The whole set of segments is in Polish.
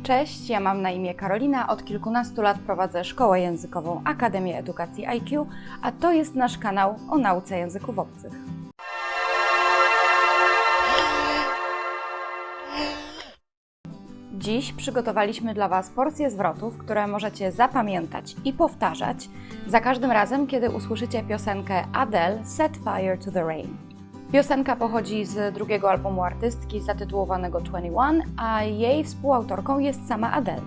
Cześć, ja mam na imię Karolina, od kilkunastu lat prowadzę szkołę językową Akademię Edukacji IQ, a to jest nasz kanał o nauce języków obcych. Dziś przygotowaliśmy dla Was porcję zwrotów, które możecie zapamiętać i powtarzać za każdym razem, kiedy usłyszycie piosenkę Adele Set Fire to the Rain. Piosenka pochodzi z drugiego albumu artystki zatytułowanego 21, a jej współautorką jest sama Adele.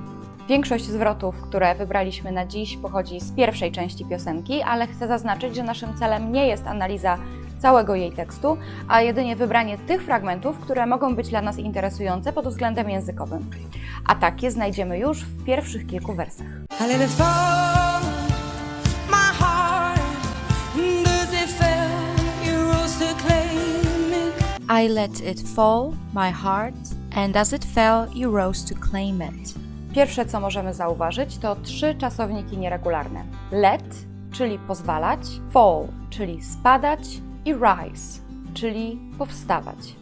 Większość zwrotów, które wybraliśmy na dziś, pochodzi z pierwszej części piosenki, ale chcę zaznaczyć, że naszym celem nie jest analiza całego jej tekstu, a jedynie wybranie tych fragmentów, które mogą być dla nas interesujące pod względem językowym. A takie znajdziemy już w pierwszych kilku wersach. I let it fall, my heart, and as it fell, you rose to claim it. Pierwsze, co możemy zauważyć, to 3 czasowniki nieregularne. Let, czyli pozwalać, fall, czyli spadać i rise, czyli powstawać.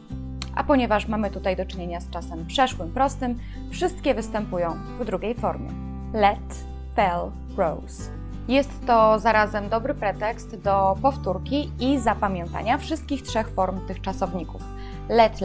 A ponieważ mamy tutaj do czynienia z czasem przeszłym prostym, wszystkie występują w drugiej formie. Let, fell, rose. Jest to zarazem dobry pretekst do powtórki i zapamiętania wszystkich 3 form tych czasowników. Let,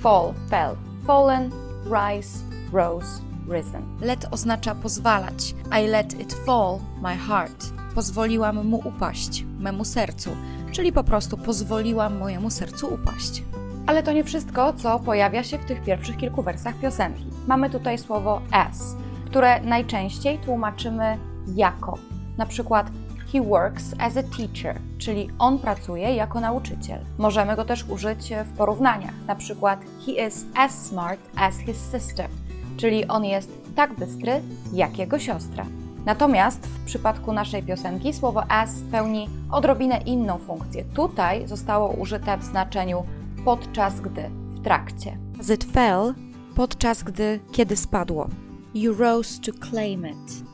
fall, fell, fallen, rise, rose, risen. Let oznacza pozwalać. I let it fall, my heart. Pozwoliłam mu upaść, memu sercu, czyli po prostu pozwoliłam mojemu sercu upaść. Ale to nie wszystko, co pojawia się w tych pierwszych kilku wersach piosenki. Mamy tutaj słowo as, które najczęściej tłumaczymy jako. Na przykład he works as a teacher, czyli on pracuje jako nauczyciel. Możemy go też użyć w porównaniach. Na przykład he is as smart as his sister, czyli on jest tak bystry jak jego siostra. Natomiast w przypadku naszej piosenki słowo as pełni odrobinę inną funkcję. Tutaj zostało użyte w znaczeniu podczas gdy, w trakcie. As it fell, podczas gdy, kiedy spadło. You rose to claim it.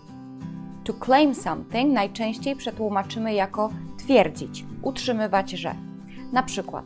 To claim something najczęściej przetłumaczymy jako twierdzić, utrzymywać, że. Na przykład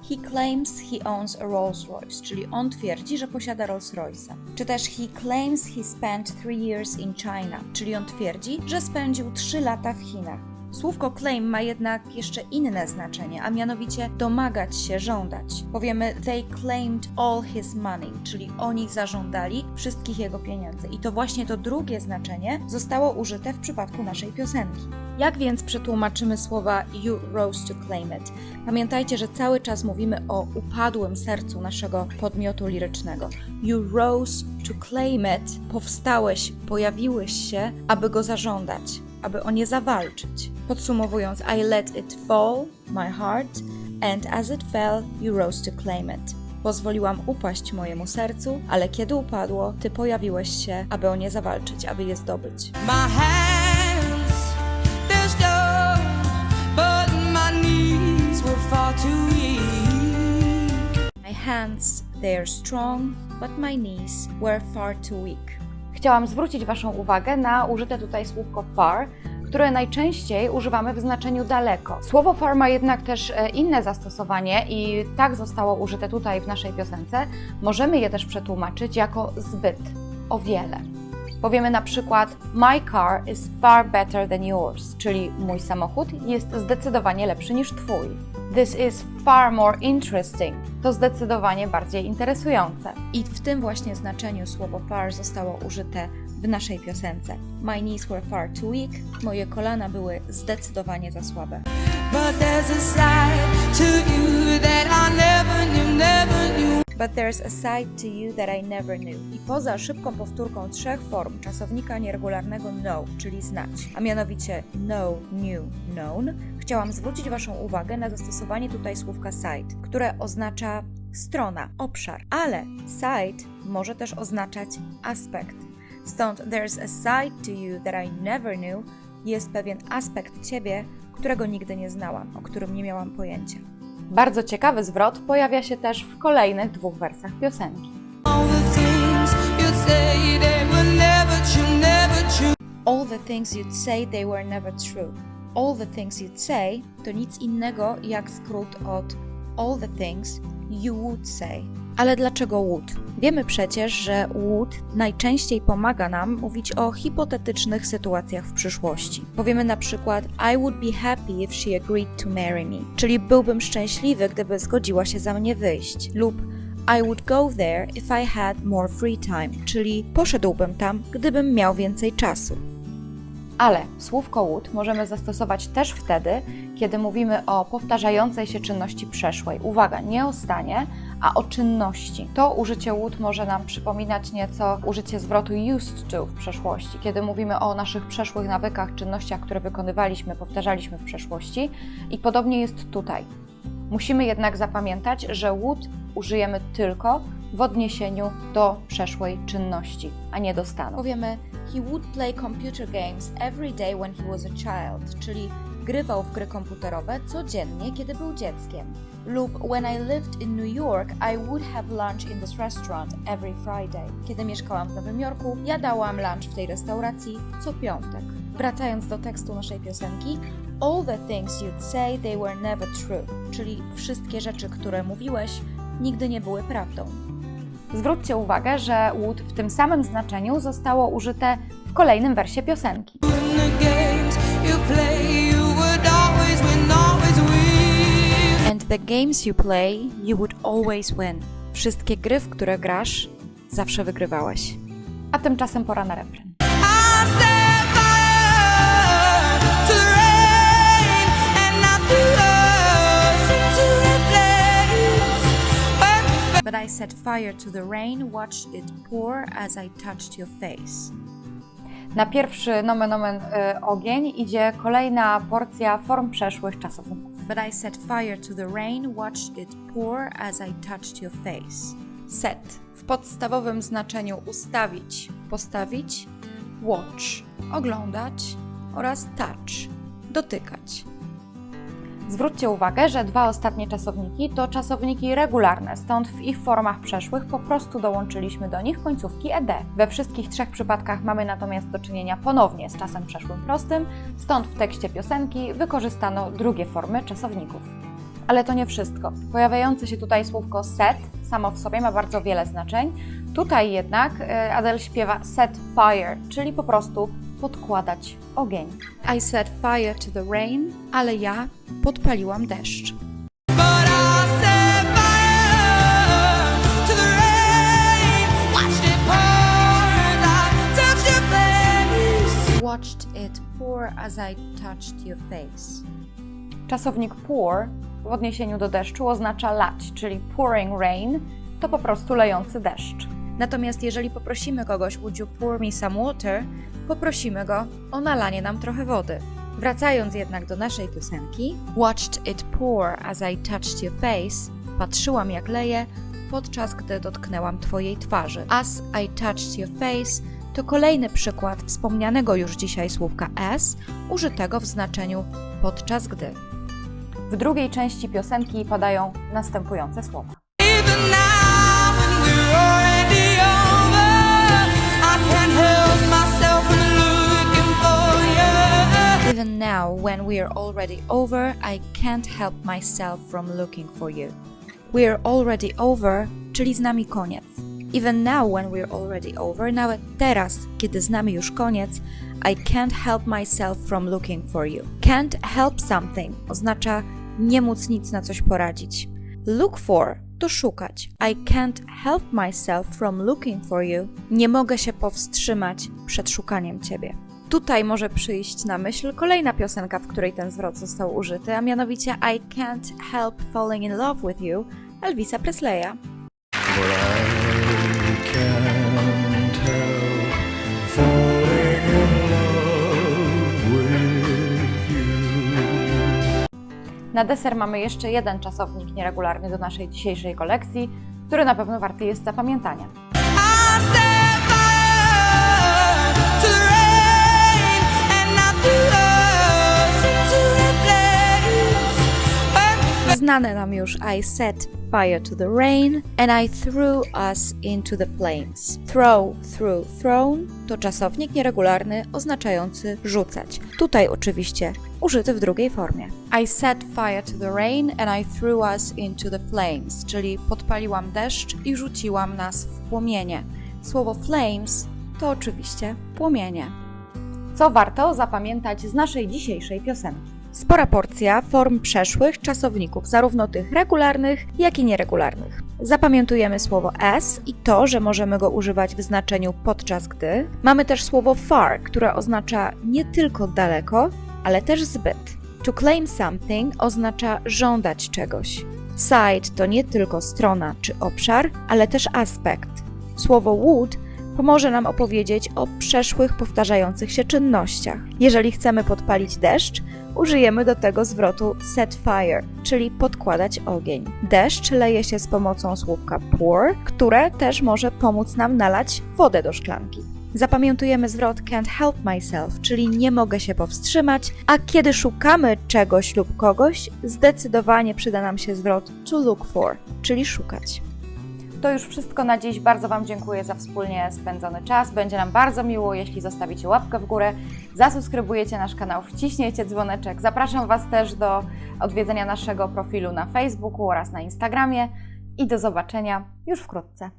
he claims he owns a Rolls Royce, czyli on twierdzi, że posiada Rolls Royce'a. Czy też he claims he spent 3 years in China, czyli on twierdzi, że spędził 3 lata w Chinach. Słówko claim ma jednak jeszcze inne znaczenie, a mianowicie domagać się, żądać. Powiemy they claimed all his money, czyli oni zażądali wszystkich jego pieniędzy. I to właśnie to drugie znaczenie zostało użyte w przypadku naszej piosenki. Jak więc przetłumaczymy słowa you rose to claim it? Pamiętajcie, że cały czas mówimy o upadłym sercu naszego podmiotu lirycznego. You rose to claim it, powstałeś, pojawiłeś się, aby go zażądać, aby o nie zawalczyć. Podsumowując, I let it fall, my heart, and as it fell, you rose to claim it. Pozwoliłam upaść mojemu sercu, ale kiedy upadło, ty pojawiłeś się, aby o nie zawalczyć, aby je zdobyć. My hands, they're strong, but my knees were far too weak. My hands, they are strong, but my knees were far too weak. Chciałam zwrócić Waszą uwagę na użyte tutaj słówko far, które najczęściej używamy w znaczeniu daleko. Słowo far ma jednak też inne zastosowanie i tak zostało użyte tutaj w naszej piosence. Możemy je też przetłumaczyć jako zbyt, o wiele. Powiemy na przykład my car is far better than yours, czyli mój samochód jest zdecydowanie lepszy niż Twój. This is far more interesting. To zdecydowanie bardziej interesujące. I w tym właśnie znaczeniu słowo far zostało użyte w naszej piosence. My knees were far too weak. Moje kolana były zdecydowanie za słabe. But there's a side to you that I never knew. But there's a side to you that I never knew. I poza szybką powtórką 3 form czasownika nieregularnego know, czyli znać, a mianowicie know, knew, known, chciałam zwrócić Waszą uwagę na zastosowanie tutaj słówka side, które oznacza strona, obszar, ale side może też oznaczać aspekt. Stąd there's a side to you that I never knew jest pewien aspekt Ciebie, którego nigdy nie znałam, o którym nie miałam pojęcia. Bardzo ciekawy zwrot pojawia się też w kolejnych 2 wersach piosenki. All the things you'd say they were never true, never true. All the things you'd say they were never true. All the things you'd say to nic innego jak skrót od all the things you would say, Ale dlaczego would? Wiemy przecież, że would najczęściej pomaga nam mówić o hipotetycznych sytuacjach w przyszłości. Powiemy na przykład I would be happy if she agreed to marry me, czyli byłbym szczęśliwy, gdyby zgodziła się za mnie wyjść. Lub I would go there if I had more free time, czyli poszedłbym tam, gdybym miał więcej czasu. Ale słówko would możemy zastosować też wtedy, kiedy mówimy o powtarzającej się czynności przeszłej. Uwaga, nie o stanie, a o czynności. To użycie would może nam przypominać nieco użycie zwrotu used to w przeszłości, kiedy mówimy o naszych przeszłych nawykach, czynnościach, które wykonywaliśmy, powtarzaliśmy w przeszłości. I podobnie jest tutaj. Musimy jednak zapamiętać, że would użyjemy tylko w odniesieniu do przeszłej czynności, a nie do stanu. Powiemy he would play computer games every day when he was a child, czyli grywał w gry komputerowe codziennie, kiedy był dzieckiem. Lub when I lived in New York, I would have lunch in this restaurant every Friday. Kiedy mieszkałam w Nowym Jorku, jadałam lunch w tej restauracji co piątek. Wracając do tekstu naszej piosenki, all the things you'd say, they were never true, czyli wszystkie rzeczy, które mówiłeś, nigdy nie były prawdą. Zwróćcie uwagę, że would w tym samym znaczeniu zostało użyte w kolejnym wersie piosenki. And the games you play, you would always win. Wszystkie gry, w które grasz, zawsze wygrywałeś. A tymczasem pora na refren. But I set fire to the rain, watched it pour as I touched your face. Na pierwszy nomen omen ogień idzie kolejna porcja form przeszłych czasowników. But I set fire to the rain, watched it pour as I touched your face. Set w podstawowym znaczeniu ustawić, postawić, watch oglądać oraz touch dotykać. Zwróćcie uwagę, że dwa ostatnie czasowniki to czasowniki regularne, stąd w ich formach przeszłych po prostu dołączyliśmy do nich końcówki ed. We wszystkich trzech przypadkach mamy natomiast do czynienia ponownie z czasem przeszłym prostym, stąd w tekście piosenki wykorzystano drugie formy czasowników. Ale to nie wszystko. Pojawiające się tutaj słówko set samo w sobie ma bardzo wiele znaczeń. Tutaj jednak Adele śpiewa set fire, czyli po prostu podkładać ogień. I set fire to the rain, ale ja podpaliłam deszcz. Watched it pour as I touched your face. Czasownik pour w odniesieniu do deszczu oznacza lać, czyli pouring rain to po prostu lejący deszcz. Natomiast jeżeli poprosimy kogoś would you pour me some water, poprosimy go o nalanie nam trochę wody. Wracając jednak do naszej piosenki, watched it pour as I touched your face, patrzyłam jak leje, podczas gdy dotknęłam twojej twarzy. As I touched your face to kolejny przykład wspomnianego już dzisiaj słówka as, użytego w znaczeniu podczas gdy. W drugiej części piosenki padają następujące słowa. Even now, when we're already over, I can't help myself from looking for you. We're already over, czyli z nami koniec. Even now, when we're already over, nawet teraz, kiedy z nami już koniec, I can't help myself from looking for you. Can't help something oznacza nie móc nic na coś poradzić. Look for to szukać. I can't help myself from looking for you. Nie mogę się powstrzymać przed szukaniem ciebie. Tutaj może przyjść na myśl kolejna piosenka, w której ten zwrot został użyty, a mianowicie I can't help falling in love with you Elvisa Presleya. Na deser mamy jeszcze jeden czasownik nieregularny do naszej dzisiejszej kolekcji, który na pewno warty jest zapamiętania. znane nam już I set fire to the rain and I threw us into the flames. Throw, threw, thrown to czasownik nieregularny oznaczający rzucać. Tutaj oczywiście użyty w drugiej formie. I set fire to the rain and I threw us into the flames, czyli podpaliłam deszcz i rzuciłam nas w płomienie. Słowo flames to oczywiście płomienie. Co warto zapamiętać z naszej dzisiejszej piosenki? Spora porcja form przeszłych czasowników, zarówno tych regularnych, jak i nieregularnych. Zapamiętujemy słowo as i to, że możemy go używać w znaczeniu podczas gdy. Mamy też słowo far, które oznacza nie tylko daleko, ale też zbyt. To claim something oznacza żądać czegoś. Side to nie tylko strona czy obszar, ale też aspekt. Słowo would pomoże nam opowiedzieć o przeszłych, powtarzających się czynnościach. Jeżeli chcemy podpalić deszcz, użyjemy do tego zwrotu set fire, czyli podkładać ogień. Deszcz leje się z pomocą słówka pour, które też może pomóc nam nalać wodę do szklanki. Zapamiętujemy zwrot can't help myself, czyli nie mogę się powstrzymać, a kiedy szukamy czegoś lub kogoś, zdecydowanie przyda nam się zwrot to look for, czyli szukać. To już wszystko na dziś. Bardzo Wam dziękuję za wspólnie spędzony czas. Będzie nam bardzo miło, jeśli zostawicie łapkę w górę, zasubskrybujecie nasz kanał, wciśniecie dzwoneczek. Zapraszam Was też do odwiedzenia naszego profilu na Facebooku oraz na Instagramie i do zobaczenia już wkrótce.